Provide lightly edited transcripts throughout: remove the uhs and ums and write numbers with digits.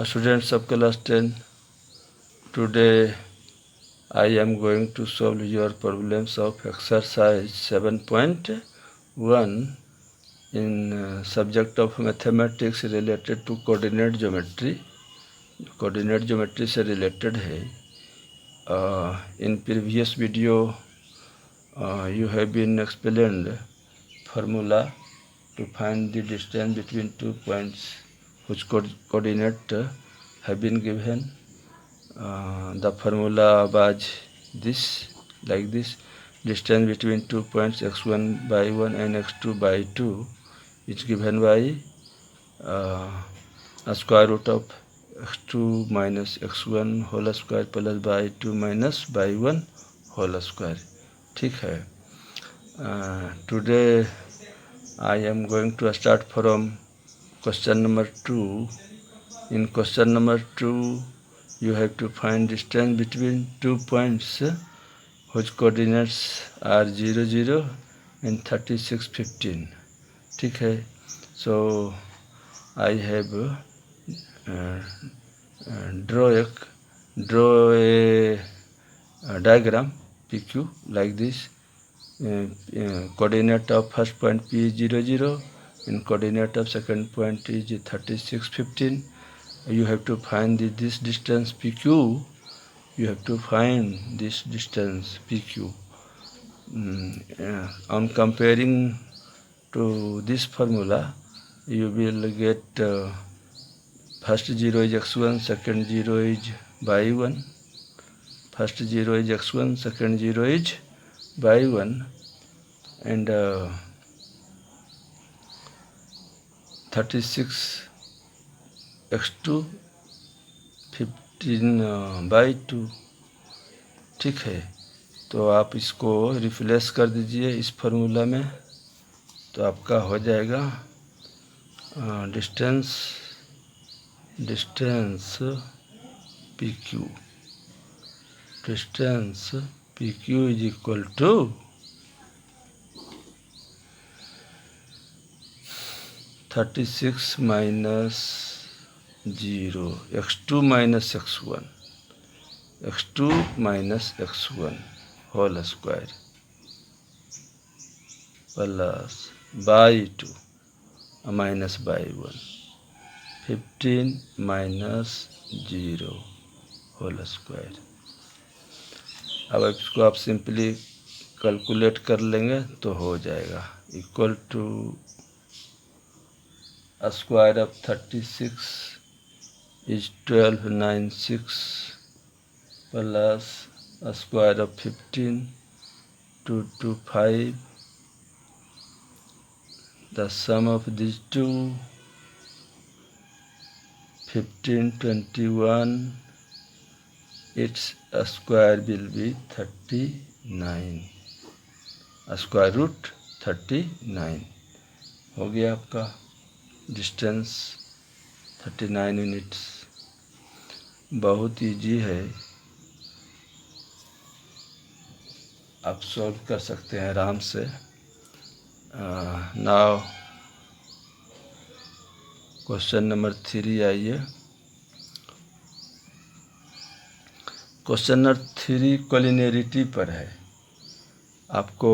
Students of class 10, today I am going to solve your problems of exercise 7.1 in subject of mathematics related to coordinate geometry. Coordinate geometry से related है. In previous video you have been explained formula to find the distance between 2 points whose coordinate have been given. The formula was this, like this: distance between 2 points x1 by 1 and x2 by 2 is given by a square root of x2 minus x1 whole square plus by 2 minus by 1 whole square. ठीक है. Today I am going to start from question number 2. In question number 2 you have to find distance between 2 points whose coordinates are 0, 0 and 36, 15. ठीक है. So I have draw a diagram PQ like this. Coordinate of first point P is 0, 0 and coordinate of second point is 36, 15. You have to find this distance PQ. You have to find this distance PQ. On comparing to this formula, you will get first 0 is x1, second 0 is by 1. First 0 is x1, second 0 is by 1, and 36 x2 15 by 2. ठीक है. तो आप इसको replace कर दीजिए इस formula में, तो आपका हो जाएगा distance PQ. Distance PQ is equal to 36 minus 0 x2 minus x1 whole square plus by 2 minus by 1 15 minus 0 whole square. अब इसको आप सिंपली कैलकुलेट कर लेंगे तो हो जाएगा equal to square of 36 is 1296 plus a square of 15 225. The sum of these two 15 21. Its square will be 39. Square root 39 हो गया आपका डिस्टेंस 39 यूनिट्स. बहुत इजी है, आप सॉल्व कर सकते हैं आराम से. नाउ क्वेश्चन नंबर 3 आइए. क्वेश्चन नंबर 3 कोलिनियरिटी पर है. आपको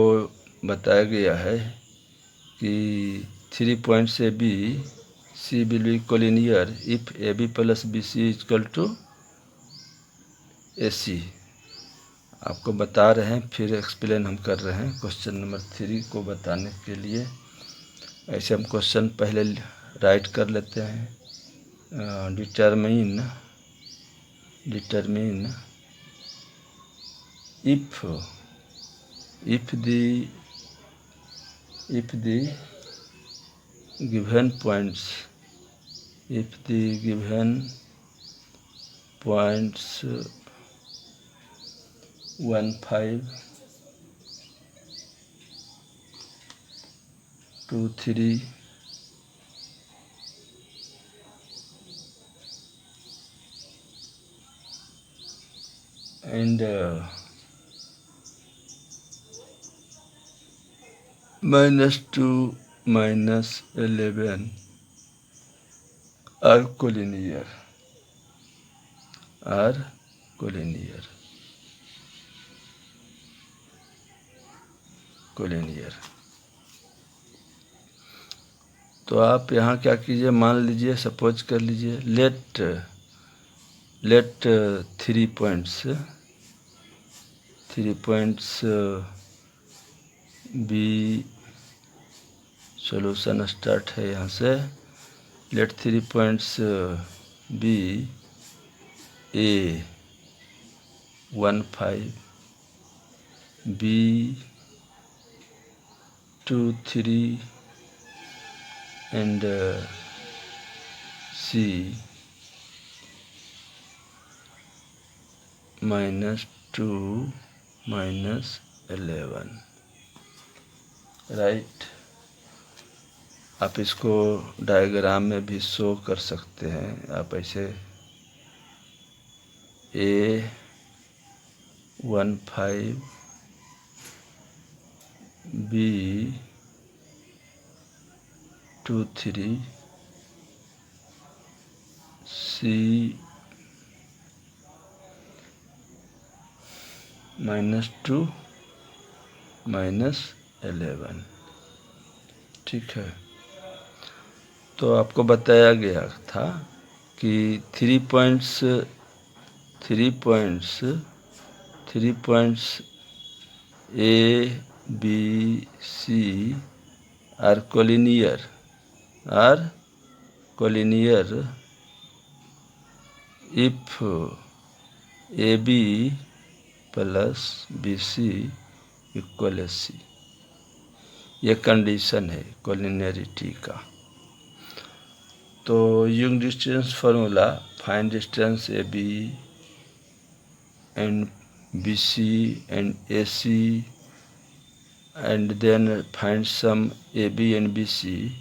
बताया गया है कि 3 points A B C will be collinear if A B plus B C is equal to A C. आपको बता रहे हैं, फिर एक्सप्लेन हम कर रहे हैं क्वेश्चन नंबर 3 को बताने के लिए. ऐसे हम क्वेश्चन पहले राइट कर लेते हैं. Determine if the given points 1 5 2 3 and -2 -11 are collinear. Are collinear. तो आप यहाँ क्या कीजिए, मान लीजिए, सपोज कर लीजिए, let 3 points be, solution start है यहाँ से। Let 3 points be A 1 5, B 2 3 and C -2 -11, right. आप इसको डायग्राम में भी शो कर सकते हैं। आप ऐसे A 1 5, B 2 3, C -2 -11, ठीक है। तो आपको बताया गया था कि 3 points A, B, C are collinear if AB plus BC equal AC। ये कंडीशन है कोलिनियरिटी का। तो using distance formula, find distance AB and BC and AC, and then find sum AB and BC.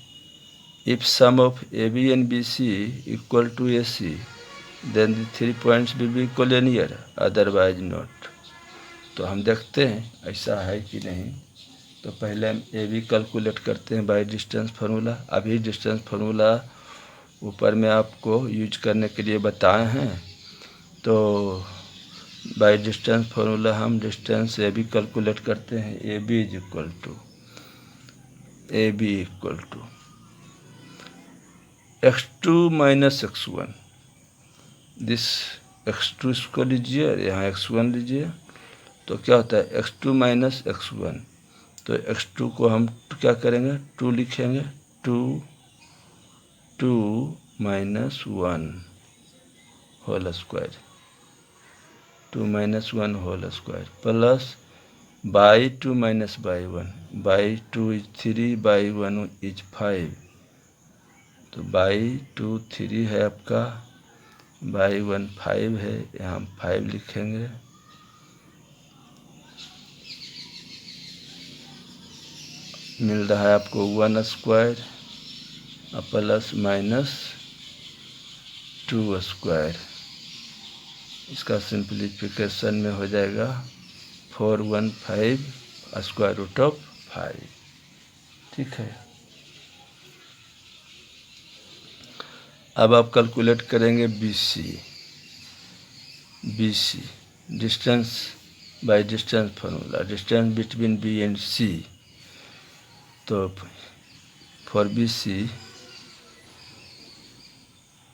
If sum of AB and BC equal to AC, then the 3 points will be collinear, otherwise not। तो हम देखते हैं ऐसा है कि नहीं। तो पहले हम AB कैलकुलेट करते हैं बाय डिस्टेंस फार्मूला। अभी डिस्टेंस फार्मूला ऊपर में आपको यूज करने के लिए बताए हैं। तो बाय डिस्टेंस फार्मूला हम डिस्टेंस AB कैलकुलेट करते हैं। AB equal to x2 minus x1। This x2 इसको लीजिए, यहाँ x1 लीजिए। तो क्या होता है x2 माइनस x1। तो x2 को हम क्या करेंगे, 2 लिखेंगे। 2 minus 1 whole square, 2 minus 1 whole square plus y 2 minus y 1। Y 2 is 3, y 1 is 5। तो बाई 2 3 है आपका, बाई 1 5 है, यहाँ 5 लिखेंगे। मिल रहा है आपको 1 स्क्वायर प्लस माइनस 2 स्क्वायर। इसका सिंप्लीफिकेशन में हो जाएगा 415 स्क्वायर रूट ऑफ 5, ठीक है। अब आप कैलकुलेट करेंगे BC distance by distance formula, distance between B and C। तो फॉर BC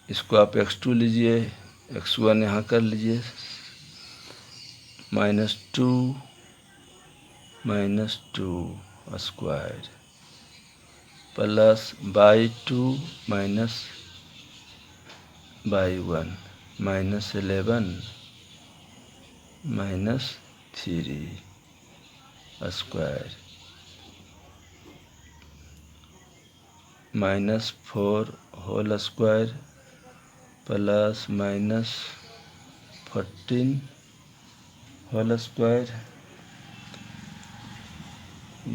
इसको आप x2 लीजिए, x1 यहाँ कर लीजिए, -2 square plus y 2 minus y 1 -11 -3 square -4 whole square plus -14 whole square.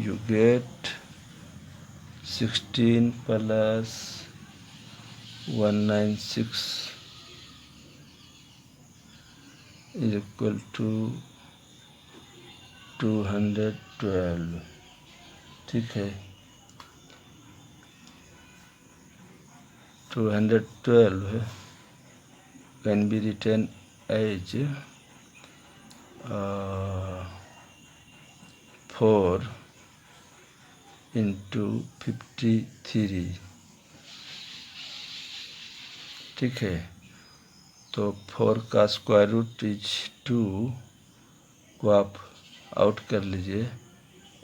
You get 16 plus 196 is equal to 212, ठीक है। 212 can be written as 4 into 53, ठीक है। तो 4 का स्क्वायर रूट इज 2 को आप आउट कर लीजिए,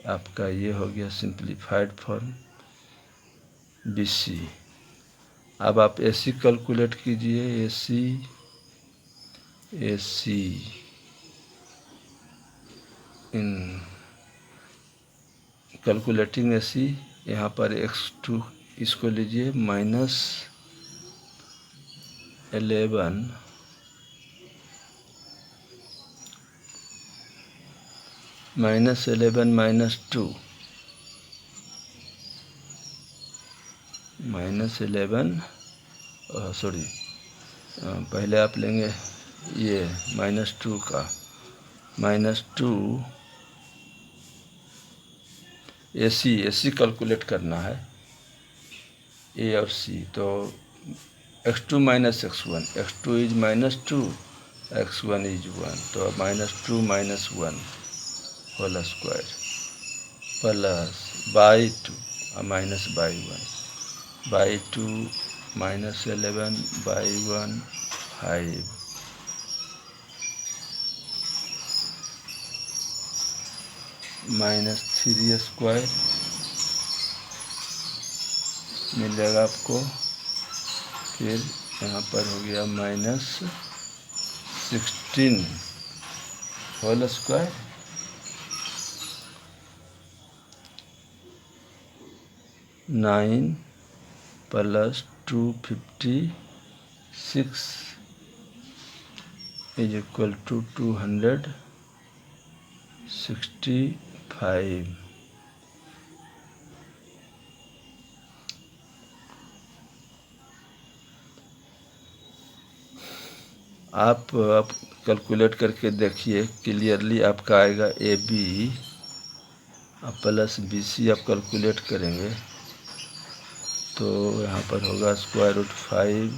आपका ये हो गया सिंप्लीफाइड फॉर्म BC। अब आप AC कैलकुलेट कीजिए, AC इन कैलकुलेटिंग AC, यहाँ पर x2 इसको लीजिए -11 -2 -11 सॉरी, पहले आप लेंगे ये -2 का -2 AC कैलकुलेट करना है, A और C। तो x2 - x1, x2 is -2, x1 is 1, तो -2 - 1 होल स्क्वायर प्लस -2 -/1/2 -11/1 5 -3 स्क्वायर मिलेगा आपको। फिर यहाँ पर हो गया -16 whole square (9 + 256 is equal to 265। आप कैलकुलेट करके देखिए, क्लियरली आपका आएगा AB प्लस BC। आप कैलकुलेट करेंगे तो यहाँ पर होगा √5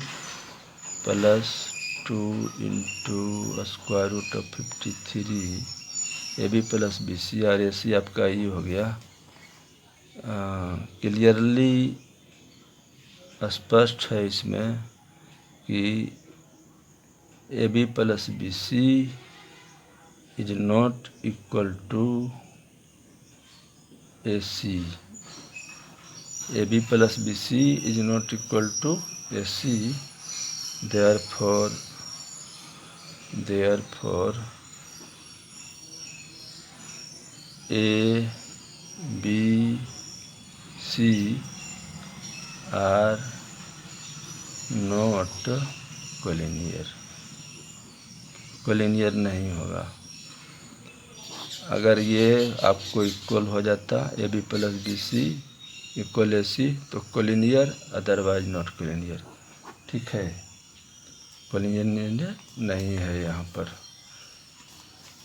+ 2 इंटू √53 AB प्लस BC, और AC आपका ये हो गया। क्लियरली स्पष्ट है इसमें कि AB plus BC is not equal to AC। AB plus BC is not equal to AC, therefore A, B, C are not collinear नहीं होगा। अगर ये आपको इक्वल हो जाता AB plus BC equal AC तो कोलिनियर, अदरवाइज नॉट कोलिनियर, ठीक है। कोलिनियर नहीं है यहाँ पर,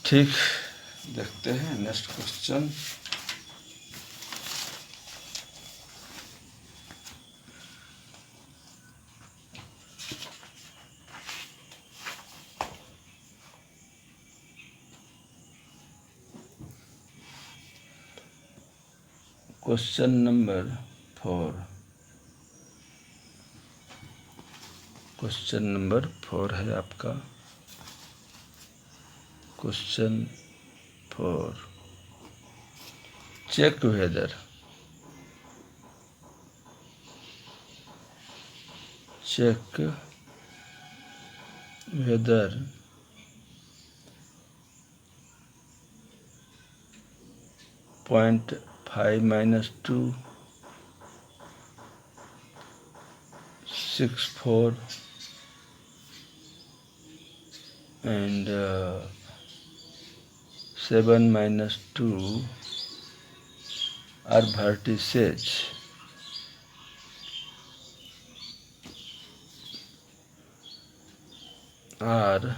ठीक। देखते हैं next question. Question number 4। Question number 4 है आपका। Question 4, check whether .5 - 2 64 and 7 - 2 are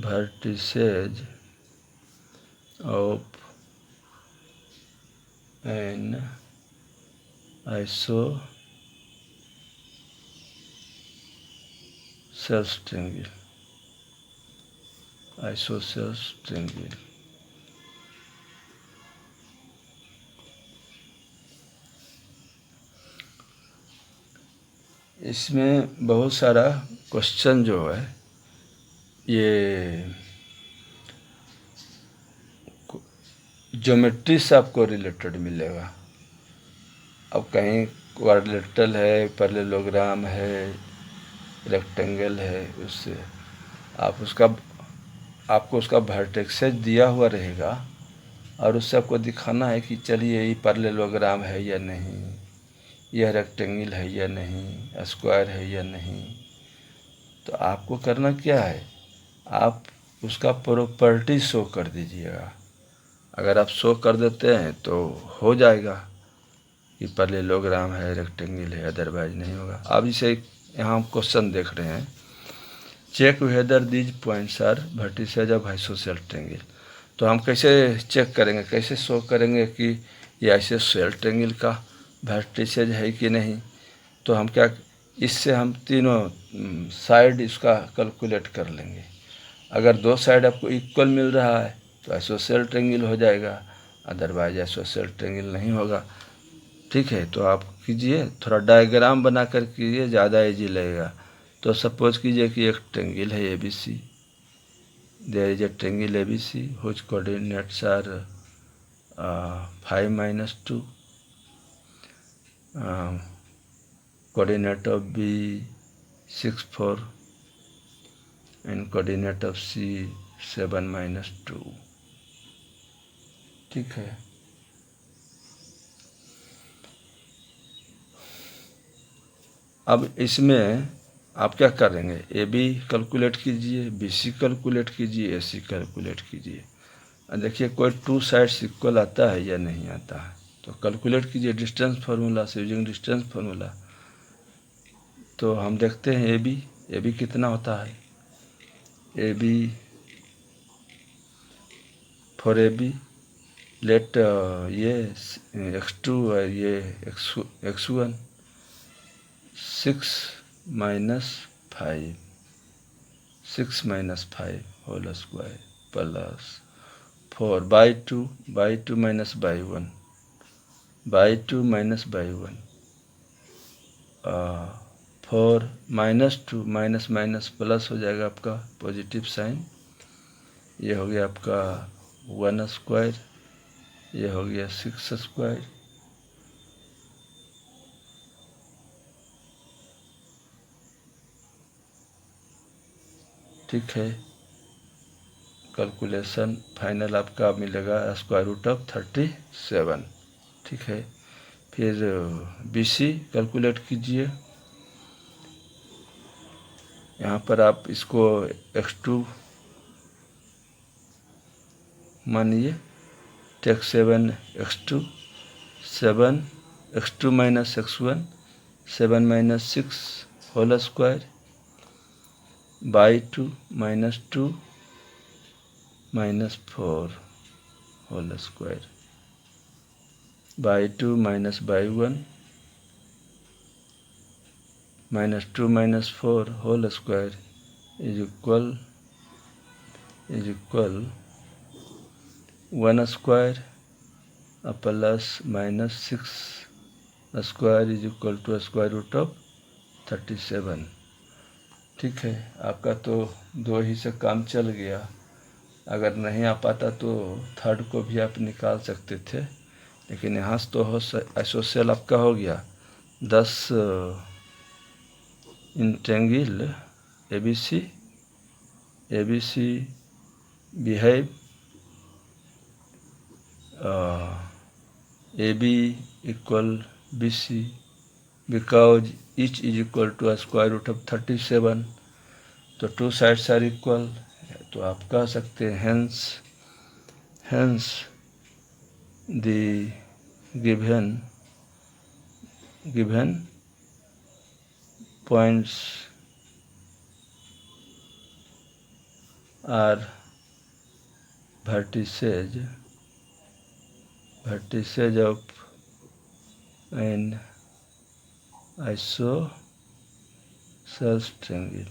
vertices of an isosceles triangle, isosceles triangle। इसमें बहुत सारा क्वेश्चन जो है ये ज्योमेट्री से आपको रिलेटेड मिलेगा। अब कहीं क्वाड्रिलेटरल है, पैरेललोग्राम है, रेक्टेंगल है, उससे आपको उसका वर्टेक्सेस दिया हुआ रहेगा और उससे आपको दिखाना है कि चलिए ये पैरेललोग्राम है या नहीं, यह रेक्टेंगल है या नहीं, स्क्वायर है या नहीं। तो आपको करना क्या है, आप उसका प्रॉपर्टी शो कर दीजिएगा। अगर आप शो कर देते हैं तो हो जाएगा कि पैरेललोग्राम है, रेक्टेंगल है, अदरवाइज नहीं होगा। अब इसे यहाँ हम क्वेश्चन देख रहे हैं, check whether these points are vertices of isosceles triangle. तो हम कैसे चेक करेंगे, कैसे शो करेंगे कि ये आइसोसेल ट्रायंगल का वर्टिसेज है कि नहीं। तो हम क्या, इससे हम तीनों साइड इसका कैलकुलेट कर लेंगे। अगर दो साइड आपको इक्वल मिल रहा है तो आइसोसेल ट्रायंगल हो जाएगा, अदरवाइज आइसोसेल ट्रायंगल नहीं होगा। ठीक है, तो आप कीजिए, थोड़ा डायग्राम बनाकर कीजिए, ज़्यादा इजी लगेगा। तो सपोज कीजिए कि एक ट्रायंगल है ABC, there is a triangle ABC which coordinates are 5-2, coordinate of B 6-4 and coordinate of C 7-2। ठीक है, अब इसमें आप क्या करेंगे, AB कैलकुलेट कीजिए, BC कैलकुलेट कीजिए, AC कैलकुलेट कीजिए। देखिए कोई टू साइड्स इक्वल आता है या नहीं आता है। तो कैलकुलेट कीजिए डिस्टेंस फार्मूला से, यूजिंग डिस्टेंस फार्मूला। तो हम देखते हैं AB कितना होता है। AB फॉर AB लेट ये x2 और ये x1 6 - 5 whole square plus 4/2 -/1 4 -2 minus plus हो जाएगा आपका पॉजिटिव साइन। ये हो गया आपका 1 स्क्वायर, ये हो गया 6 स्क्वायर। ठीक है, कैलकुलेशन फाइनल आपका मिलेगा √37। ठीक है, फिर BC कैलकुलेट कीजिए। यहाँ पर आप इसको x2 मानिए, take 7x2 - x1 7 - 6 whole square (2 - 2 -4 whole square (2 - (1) -2 - 4 whole square is equal 1 square plus -6 square is equal to √37। ठीक है, आपका तो 2 ही से काम चल गया। अगर नहीं आ पाता तो थर्ड को भी आप निकाल सकते थे, लेकिन यहाँ से तो आइसोसेल आपका हो गया 10 in triangle ABC behave AB equal BC because each is equal to a square root of 37। तो टू साइड्स आर इक्वल, तो आप कह सकते हैं hence the given points are vertices of an isosceles triangle।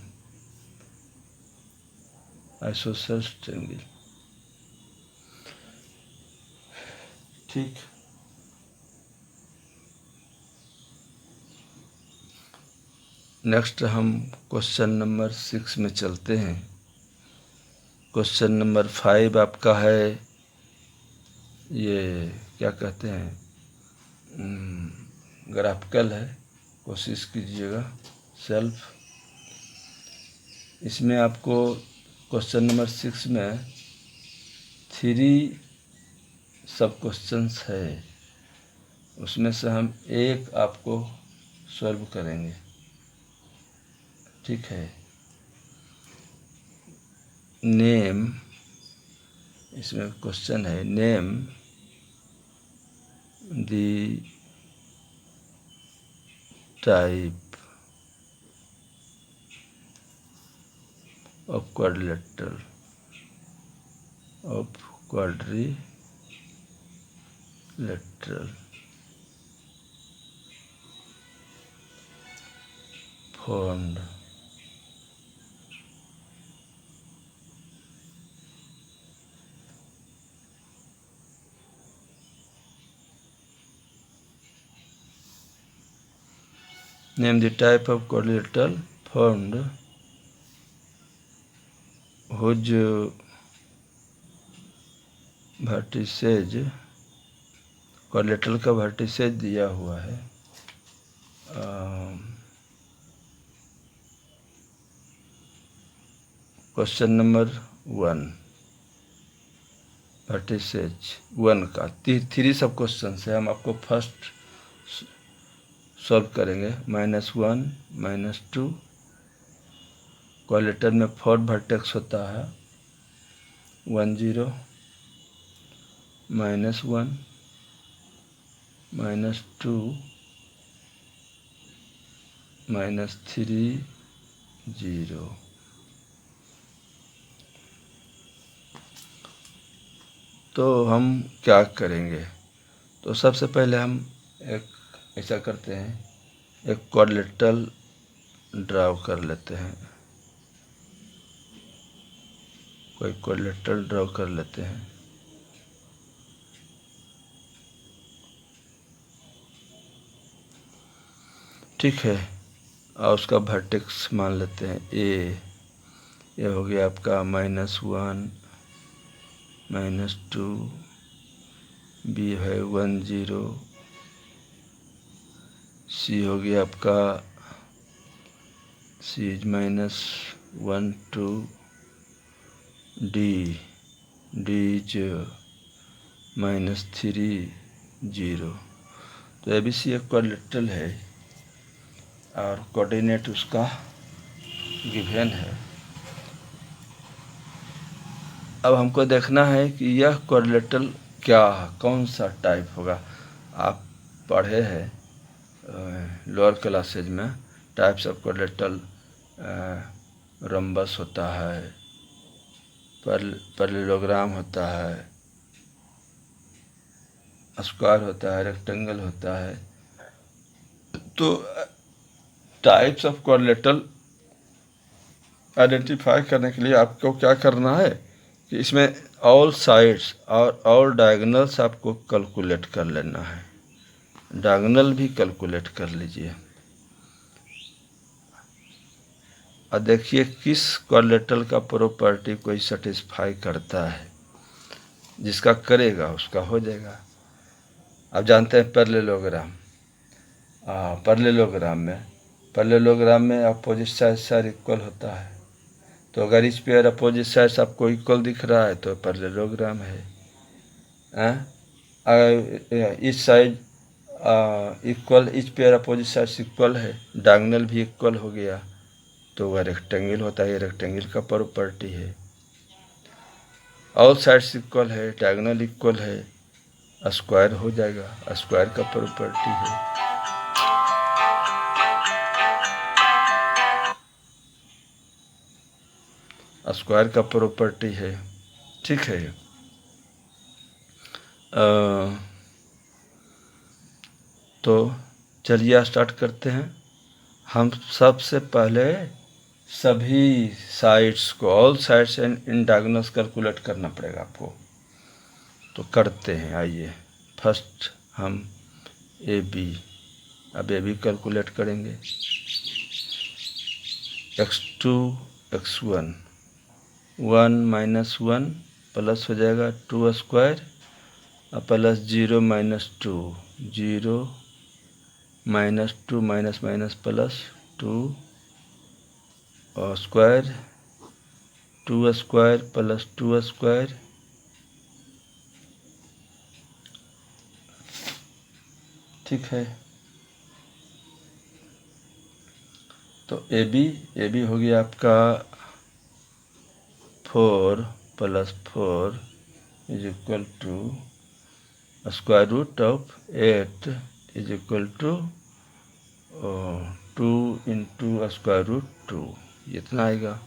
Isosceles triangle. ठीक, next हम question number 6 में चलते हैं। क्वेश्चन नंबर 5 आपका है, ये क्या कहते हैं, ग्राफिकल है, कोशिश कीजिएगा सेल्फ। इसमें आपको क्वेश्चन नंबर 6 में 3 सब क्वेश्चंस है, उसमें से हम एक आपको सॉल्व करेंगे। ठीक है, नेम, इसमें क्वेश्चन है name the type of quadrilateral formed name the type of quadrilateral formed whose vertices, quadrilateral का वर्टिसेज दिया हुआ है क्वेश्चन नंबर 1, वर्टिसेज 1 का 3 सब क्वेश्चन है, हम आपको फर्स्ट सॉल्व करेंगे। -1 -2, क्वाड्रिलेटरल में 4 वर्टेक्स होता है, 1 0 -1 -2 -3 0। तो हम क्या करेंगे, तो सबसे पहले हम एक ऐसा करते हैं, एक क्वाड्रिलेटरल ड्रा कर लेते हैं, कोई क्वाड्रिलेटरल ड्रा कर लेते हैं। ठीक है, और उसका वर्टेक्स मान लेते हैं ए, ये हो गया आपका -1 -2, बी है 1 0, सी हो गया आपका सी -1 2, डी इज -3 0। तो ABC एक क्वाड्रिलेटरल है और कोऑर्डिनेट उसका गिवन है। अब हमको देखना है कि यह क्वाड्रिलेटरल क्या, कौन सा टाइप होगा। आप पढ़े हैं लोअर क्लासेज में, टाइप्स ऑफ क्वाड्रिलेटरल, रम्बस होता है, पैरेललोग्राम होता है, स्क्वायर होता है, रेक्टेंगल होता है। तो टाइप्स ऑफ क्वाड्रिलेटरल आइडेंटिफाई करने के लिए आपको क्या करना है कि इसमें ऑल साइड्स और ऑल डायगोनल्स आपको कैलकुलेट कर लेना है, डायगोनल भी कैलकुलेट कर लीजिए। और देखिए किस क्वाड्रिलेटरल का प्रॉपर्टी कोई सेटिस्फाई करता है, जिसका करेगा उसका हो जाएगा। आप जानते हैं पैरेललोग्राम, पैरेललोग्राम में अपोजिट साइड इक्वल होता है। तो अगर इस पेयर अपोजिट साइड्स आपको इक्वल दिख रहा है तो पैरेललोग्राम है। इस साइड इक्वल, इस पेयर अपोजिट साइड्स इक्वल है, डायगोनल भी इक्वल हो गया तो वह रेक्टेंगल होता है, रेक्टेंगल का प्रॉपर्टी है। ऑल साइड्स इक्वल है, डायगोनल इक्वल है, स्क्वायर हो जाएगा, स्क्वायर का प्रॉपर्टी है। स्क्वायर का प्रॉपर्टी है। ठीक है, तो चलिए स्टार्ट करते हैं। हम सबसे पहले सभी साइड्स को, all sides in diagonals calculate करना पड़ेगा आपको। तो करते हैं, आइए। फर्स्ट हम ए बी, अब ए बी कैलकुलेट करेंगे। x2 x1, 1 माइनस 1 प्लस हो जाएगा 2 square plus 0 minus 2, 0 minus 2 minus minus plus 2 square, 2 square plus 2 square, ठीक है। तो ए बी हो गया आपका 4 plus 4 is equal to square root of 8 is equal to 2 into square root 2, इतना आएगा।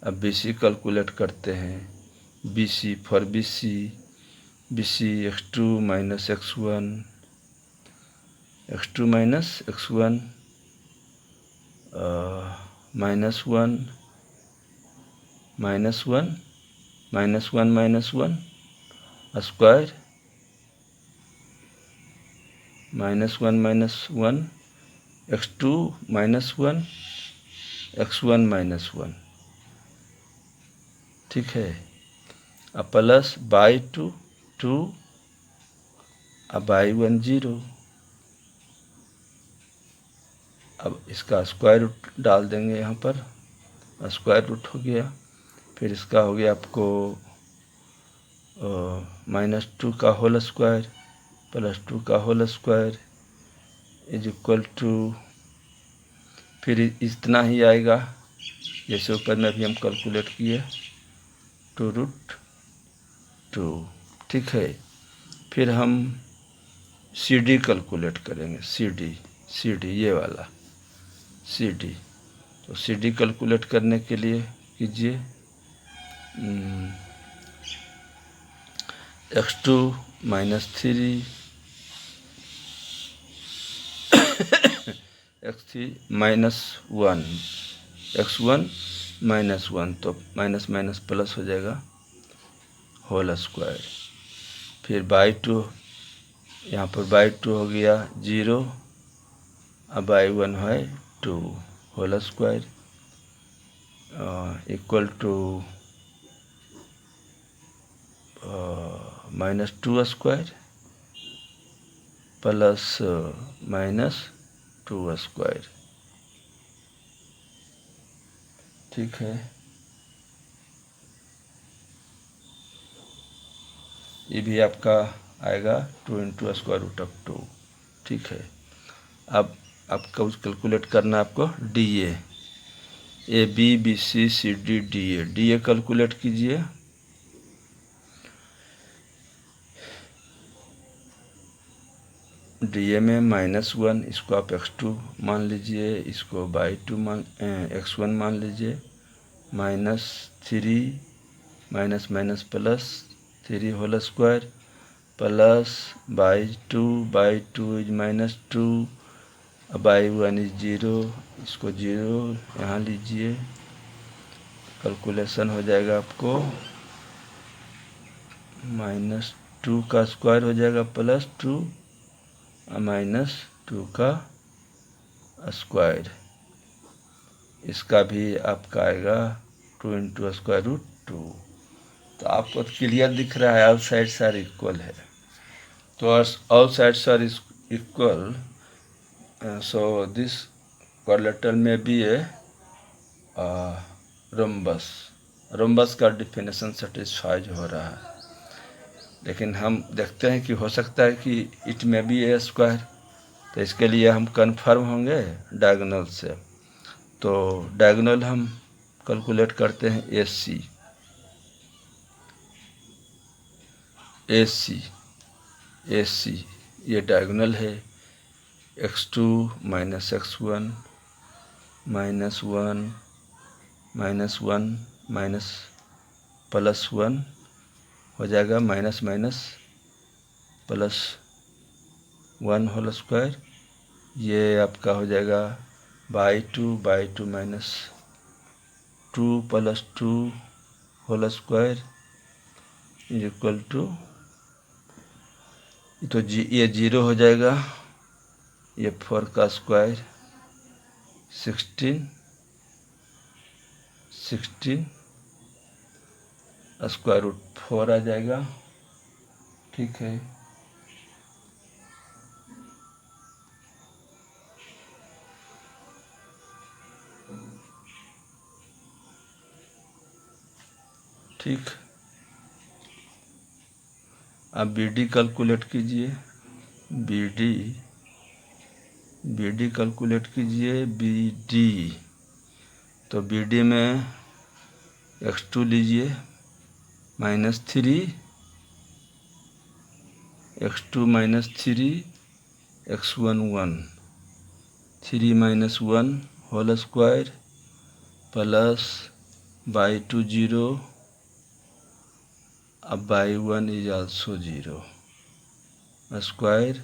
अब बी सी कैलकुलेट करते हैं। B C for B C x2 minus x1, x2 minus x1 minus 1 minus 1 minus 1 minus 1 square minus 1 minus 1 x2 minus 1 x1 minus 1, ठीक है। अब plus y 2 अब by 1 0। अब इसका स्क्वायर रूट डाल देंगे यहाँ पर, स्क्वायर रूट हो गया। फिर इसका हो गया आपको माइनस 2 का होल स्क्वायर प्लस 2 का whole square is equal to, फिर इतना ही आएगा जैसे ऊपर में भी हम कैलकुलेट किए, 2√2, ठीक है। फिर हम सी डी कैलकुलेट करेंगे। सी डी ये वाला सी डी। तो सी डी कैलकुलेट करने के लिए कीजिए x2 minus 3 x3 minus 1 x1 minus 1, तो माइनस माइनस प्लस हो जाएगा होल स्क्वायर। फिर बाई 2, यहाँ पर बाई 2 हो गया 0, अब बाई 1 है 2 whole square equal to minus 2 square plus minus 2 square, ठीक है। ये भी आपका आएगा 2 इंटू स्क्वायर रूट ऑफ 2, ठीक है। अब आपका कैलकुलेट करना है आपको D A B C C D A calculate कीजिए। डी ए में -1, इसको आप x2 मान लीजिए, इसको बाई 2 x1 मान लीजिए, -3 minus minus plus 3 whole square plus y 2 is -2, y 1 is 0, इसको 0 यहाँ लीजिए, कैलकुलेशन हो जाएगा आपको -2 का स्क्वायर हो जाएगा प्लस 2 -2 का स्क्वायर, इसका भी आपका आएगा 2 इंटू स्क्वायर रूट 2। तो आपको क्लियर दिख रहा है, ऑल साइड्स आर इक्वल है। तो all sides are equal, so this quadrilateral में भी है रोम्बस का डिफिनेशन सेटिस्फाइज हो रहा है। लेकिन हम देखते हैं कि हो सकता है कि इट में भी ए स्क्वायर, तो इसके लिए हम कन्फर्म होंगे डायगोनल से। तो डायगोनल हम कैलकुलेट करते हैं ए सी ये डायगोनल है। x2 minus x1 -1 -1 minus plus 1 हो जाएगा, minus minus plus 1 whole square, ये आपका हो जाएगा y 2 minus 2 + 2 whole square is equal to, तो ये 0 हो जाएगा, ये 4 का स्क्वायर 16 स्क्वायर रूट 4 आ जाएगा। ठीक है, ठीक। अब BD कैलकुलेट कीजिए, BD कैलकुलेट कीजिए, BD, तो BD में x2 लीजिए -3, x2 -3 x1 1, 3 - 1 whole square plus y2 0, अब y1 is also 0 square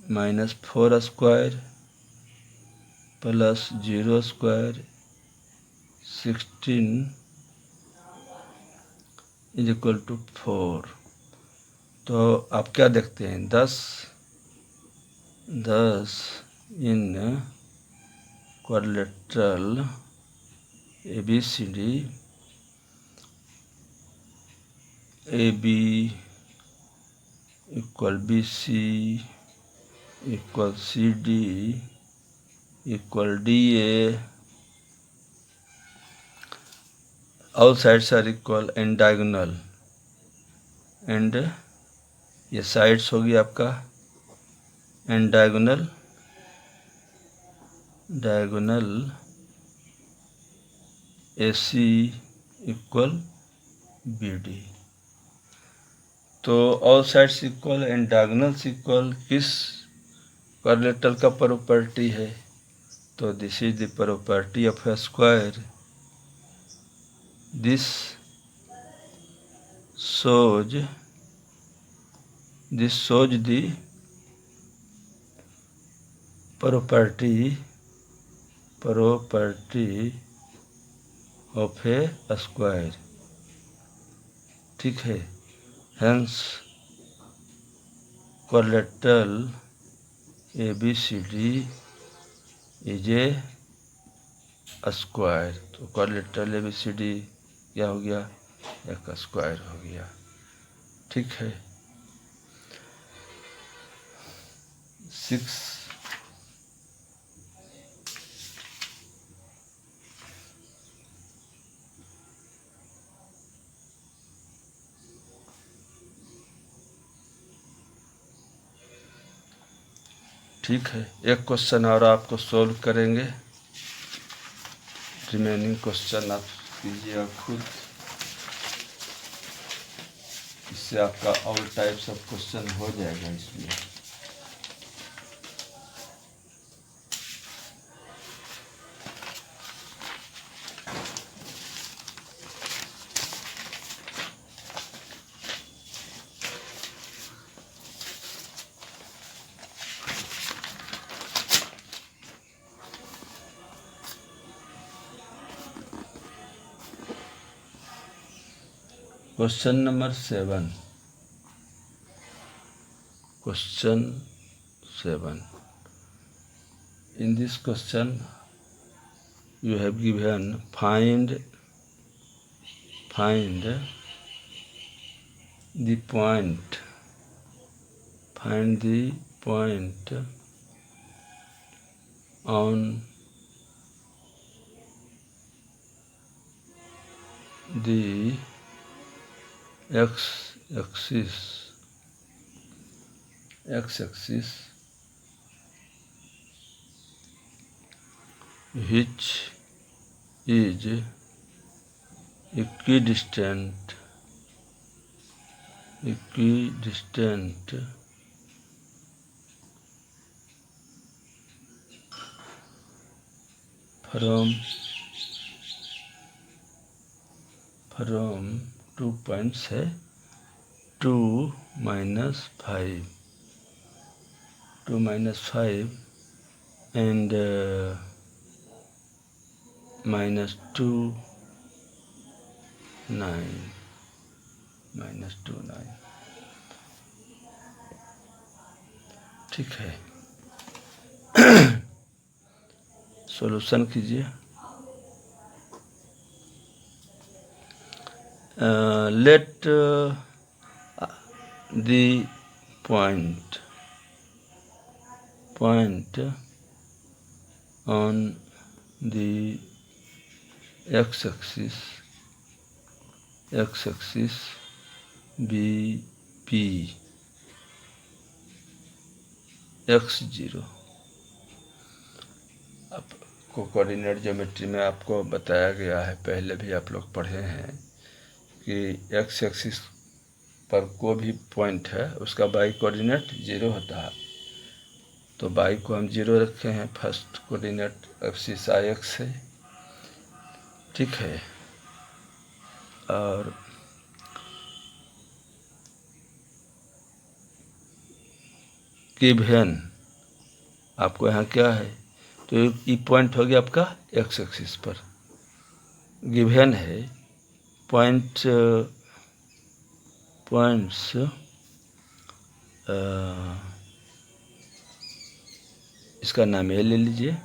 -4 square plus 0 square 16 is equal to 4। तो आप क्या देखते हैं, 10 in quadrilateral ABCD, AB equal BC equal CD equal DA, all sides are equal and diagonal, and ये sides होगी आपका and diagonal AC equal BD। तो all sides equal and diagonals equal किस क्वाड्रिलेटरल का प्रॉपर्टी है, तो this is the property of a square, this shows the property of a square। ठीक है, hence quadrilateral ABCD is a square. तो quadrilateral ABCD क्या हो गया, एक स्क्वायर हो गया। ठीक है, 6 ठीक है, एक क्वेश्चन और आपको सोल्व करेंगे, रिमेनिंग क्वेश्चन आप कीजिएगा खुद, इससे आपका ऑल टाइप्स ऑफ क्वेश्चन हो जाएगा इसमें। Question number 7. Question 7. In this question, you have given find the point on the x-axis which is equidistant from 2 points है 2 - 5 and माइनस 2 9 -2 9। ठीक है, सॉल्यूशन कीजिए। Let the point on the x-axis be P x0। आपको coordinate geometry में आपको बताया गया है, पहले भी आप लोग पढ़े हैं कि एक्स एक्सिस पर कोई भी पॉइंट है उसका बाई कोऑर्डिनेट 0 होता है। तो बाई को हम 0 रखे हैं, फर्स्ट कोऑर्डिनेट एक्सिस आई एक्स है। ठीक है, और गिवन आपको यहाँ क्या है, तो ये पॉइंट हो गया आपका एक्स एक्सिस पर। गिवन है पॉइंट्स इसका नाम ए ले लीजिए,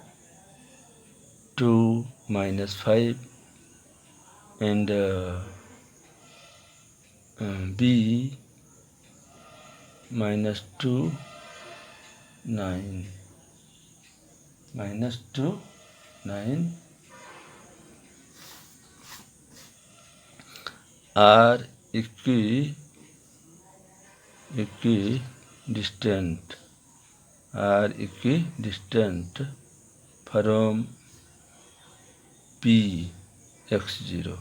2 -5 and B -2 9 -2 9 are equidistant from P x0।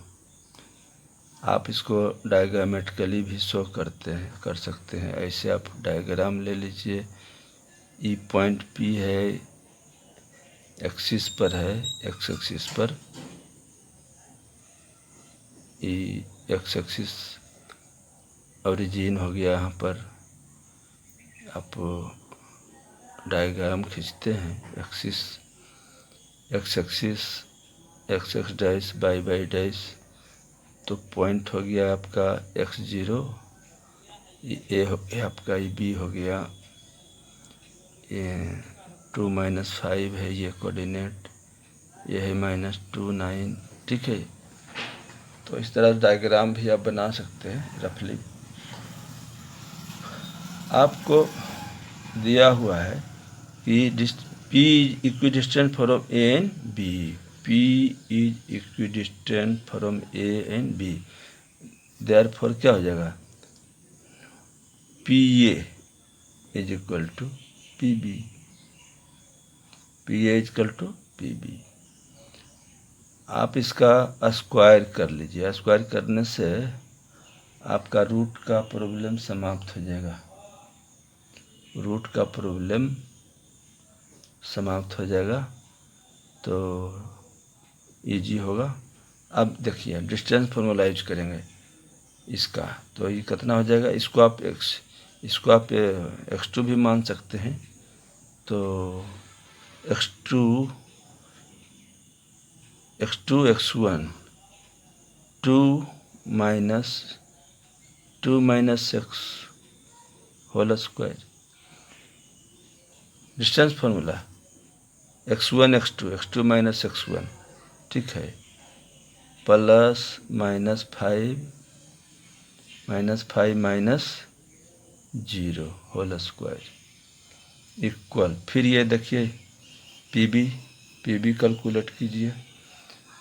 आप इसको डायग्रामेटिकली भी शो कर सकते हैं। ऐसे आप डायग्राम ले लीजिए, ई पॉइंट P है, एक्सिस पर है, एक्स एक्सिस पर ई एक्स एक्सिस ओरिजिन हो गया। यहाँ पर आप डायग्राम खींचते हैं, axis x axis x x dash by dash, तो पॉइंट हो गया आपका x0, ए हो गया आपका, ये बी हो गया, ये 2 -5 है ये कोऑर्डिनेट, ये है -2 9। ठीक है, तो इस तरह डायग्राम भी आप बना सकते हैं रफली। आपको दिया हुआ है कि P equidistant from A and B, P is equidistant from A and B, therefore क्या हो जाएगा, PA is equal to PB, PA is equal to PB। आप इसका स्क्वायर कर लीजिए, स्क्वायर करने से आपका रूट का प्रॉब्लम समाप्त हो जाएगा, रूट का प्रॉब्लम समाप्त हो जाएगा, तो इजी होगा। अब देखिए डिस्टेंस फॉर्मूला यूज करेंगे इसका, तो ये कितना हो जाएगा, इसको आप x2 भी मान सकते हैं, तो x2 x1 2 - x whole square, distance formula x1 x2 x1, ठीक है, प्लस -5 -0 होल स्क्वायर इक्वल, फिर ये देखिए पीबी कैलकुलेट कीजिए,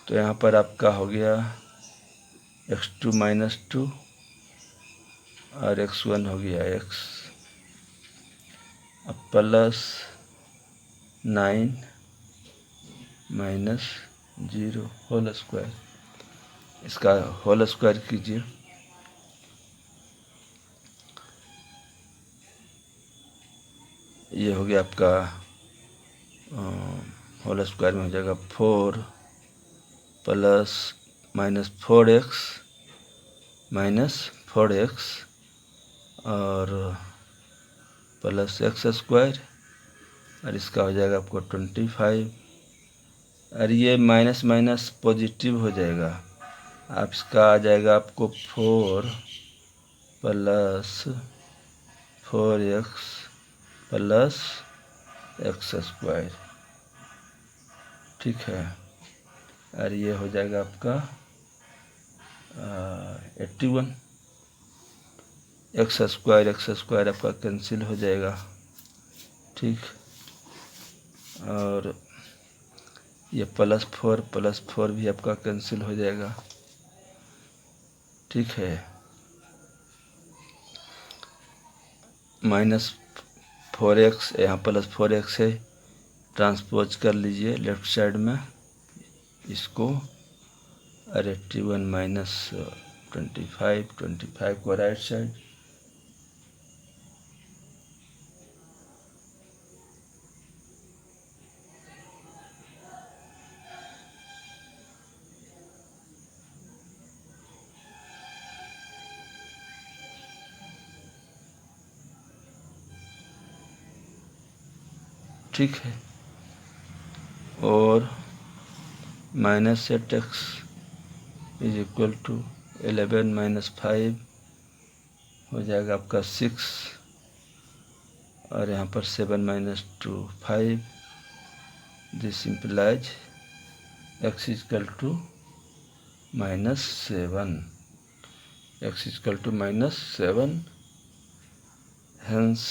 तो यहाँ पर आपका हो गया x2 -2 और x1 हो गया x, अब प्लस 9 -0 होल स्क्वायर, इसका होल स्क्वायर कीजिए, ये हो गया आपका होल स्क्वायर में हो जाएगा 4 प्लस -4x और प्लस x स्क्वायर, और इसका हो जाएगा आपको 25 और ये माइनस माइनस पॉजिटिव हो जाएगा। आप इसका आ जाएगा आपको 4 + 4x + x²। ठीक है, और ये हो जाएगा आपका 81। x² आपका कैंसिल हो जाएगा। ठीक, और ये +4 भी आपका कैंसिल हो जाएगा। ठीक है, -4x यहाँ +4x है, ट्रांसपोज कर लीजिए लेफ्ट साइड में इसको, और 81 - 25 को राइट साइड। ठीक है, और -8x = 11 - 5 हो जाएगा आपका 6, और यहाँ पर 7 - 2 5। This implies x = -7, x = -7, hence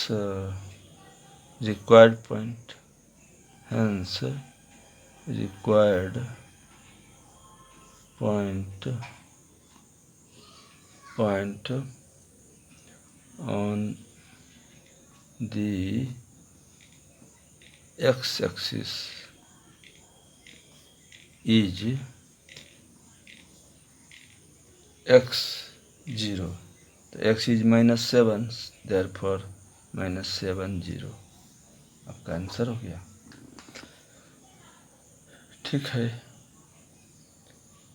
required point on the x-axis is x0। तो x is -7, therefore -7 0 आपका आंसर हो गया। ठीक है,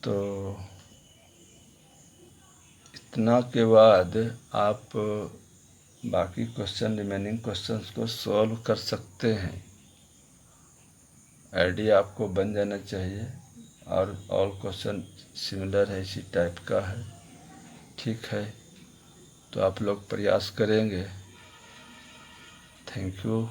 तो इतना के बाद आप बाकी रिमेनिंग क्वेश्चंस को सॉल्व कर सकते हैं। आइडिया आपको बन जाना चाहिए, और ऑल क्वेश्चन सिमिलर है, इसी टाइप का है। ठीक है, तो आप लोग प्रयास करेंगे। Thank you.